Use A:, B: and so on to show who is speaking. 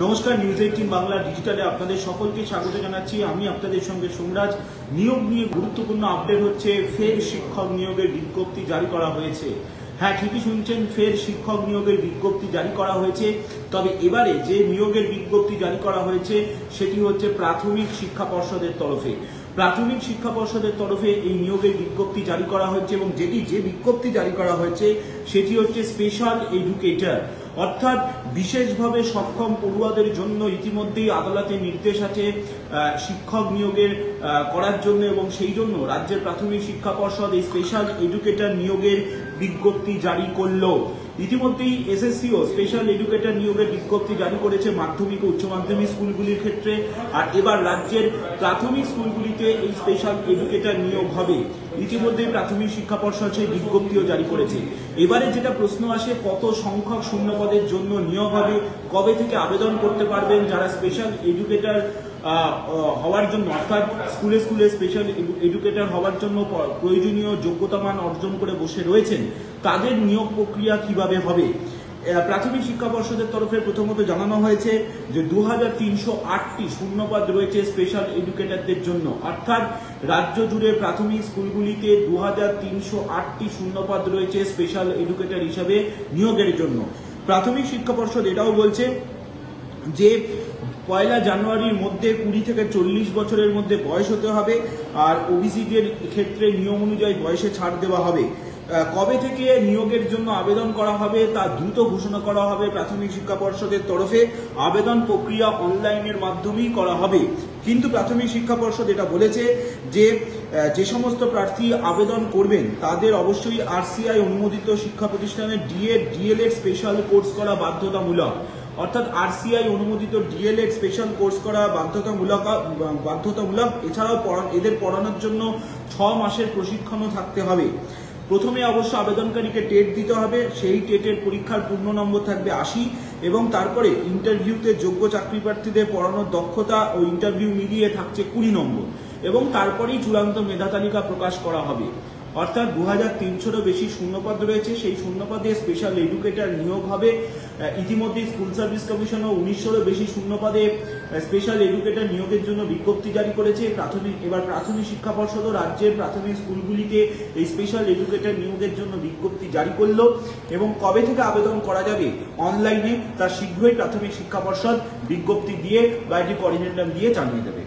A: নমস্কার, নিউজ 18 বাংলা ডিজিটালে আপনাদের সকলকে স্বাগত জানাচ্ছি। আমি আপনাদের সঙ্গে সোমরাজ। নিয়োগ নিয়ে গুরুত্বপূর্ণ আপডেট হচ্ছে, ফের শিক্ষক নিয়োগের বিজ্ঞপ্তি জারি করা হয়েছে। হ্যাঁ, ঠিকই শুনছেন, ফের শিক্ষক নিয়োগের বিজ্ঞপ্তি জারি করা হয়েছে। তবে এবারে যে নিয়োগের বিজ্ঞপ্তি জারি করা হয়েছে সেটি হচ্ছে প্রাথমিক শিক্ষা পর্ষদের তরফে। প্রাথমিক শিক্ষা পর্ষদের তরফে এই নিয়োগের বিজ্ঞপ্তি জারি করা হয়েছে এবং যে বিজ্ঞপ্তি জারি করা হয়েছে সেটি হচ্ছে স্পেশাল এডুকেটর, অর্থাৎ বিশেষভাবে সক্ষম পড়ুয়াদের জন্য ইতিমধ্যেই আদালতের নির্দেশ আছে শিক্ষক নিয়োগের করার জন্য, এবং সেই জন্য রাজ্যের প্রাথমিক শিক্ষা পর্ষদ এই স্পেশাল এডুকেটর নিয়োগের বিজ্ঞপ্তি জারি করলো। ইতিমধ্যেই এসএসসিও স্পেশাল এডুকেটর নিয়োগের বিজ্ঞপ্তি জারি করেছে মাধ্যমিক ও উচ্চ মাধ্যমিক স্কুলগুলির ক্ষেত্রে, আর এবার রাজ্যের প্রাথমিক স্কুলগুলিতে এই স্পেশাল এডুকেটর নিয়োগ হবে। ইতিমধ্যেই প্রাথমিক শিক্ষা পর্ষদ সেই বিজ্ঞপ্তিও জারি করেছে। এবারে যেটা প্রশ্ন আসে, কত সংখ্যক শূন্যপদের জন্য নিয়োগ হবে, কবে থেকে আবেদন করতে পারবেন যারা স্পেশাল এডুকেটর হওয়ার জন্য, অর্থাৎ স্কুলে স্কুলে স্পেশাল এডুকেটর হওয়ার জন্য প্রয়োজনীয় যোগ্যতা মান অর্জন করে বসে রয়েছেন, তাদের নিয়োগ প্রক্রিয়া কিভাবে হবে। প্রাথমিক শিক্ষা পর্ষদের তরফে প্রথমত জানানো হয়েছে যে 2308টি শূন্যপদ রয়েছে স্পেশাল এডুকেটরদের জন্য, অর্থাৎ রাজ্য জুড়ে প্রাথমিক স্কুলগুলিতে 2308টি শূন্যপদ রয়েছে স্পেশাল এডুকেটর হিসাবে নিয়োগের জন্য। প্রাথমিক শিক্ষা পর্ষদ এটাও বলছে যে 1 জানুয়ারির মধ্যে 20 থেকে 40 বছরের মধ্যে বয়স হতে হবে, আর ওবিসিদের ক্ষেত্রে নিয়ম অনুযায়ী বয়সে ছাড় দেওয়া হবে। কবে থেকে নিয়োগের জন্য আবেদন করা হবে তা দ্রুত ঘোষণা করা হবে প্রাথমিক শিক্ষা পর্ষদের তরফে। আবেদন প্রক্রিয়া অনলাইনের মাধ্যমেই করা হবে, কিন্তু প্রাথমিক শিক্ষা পর্ষদ এটা বলেছে যে সমস্ত প্রার্থী আবেদন করবেন তাদের অবশ্যই আরসিআই অনুমোদিত শিক্ষা প্রতিষ্ঠানের ডিএলএড স্পেশাল কোর্স করা বাধ্যতামূলক, অর্থাৎ আরসিআই অনুমোদিত ডিএলএড স্পেশাল কোর্স করা বাধ্যতামূলক। এছাড়াও এদের পড়ানোর জন্য 6 মাসের প্রশিক্ষণও থাকতে হবে। প্রথমে অবশ্য আবেদনকারীকে টেট দিতে হবে, সেই টেটের পরীক্ষার পূর্ণ নম্বর থাকবে 80, এবং তারপরে ইন্টারভিউতে যোগ্য চাকরি প্রার্থীদের পড়ানোর দক্ষতা ও ইন্টারভিউ মিলিয়ে থাকছে 20 নম্বর, এবং তারপরেই চূড়ান্ত মেধা তালিকা প্রকাশ করা হবে। অর্থাৎ 2300-এরও বেশি শূন্যপদ রয়েছে, সেই শূন্যপদে স্পেশাল এডুকেটর নিয়োগ হবে। ইতিমধ্যে স্কুল সার্ভিস কমিশনও 1900-এরও বেশি শূন্যপদে স্পেশাল এডুকেটর নিয়োগের জন্য বিজ্ঞপ্তি জারি করেছে। এবার প্রাথমিক শিক্ষা পর্ষদ ও রাজ্যের প্রাথমিক স্কুলগুলিতে এই স্পেশাল এডুকেটর নিয়োগের জন্য বিজ্ঞপ্তি জারি করলো, এবং কবে থেকে আবেদন করা যাবে অনলাইনে তা শীঘ্রই প্রাথমিক শিক্ষা পর্ষদ বিজ্ঞপ্তি দিয়ে বা একটি কোঅর্ডিনেটর দিয়ে জানিয়ে দেবে।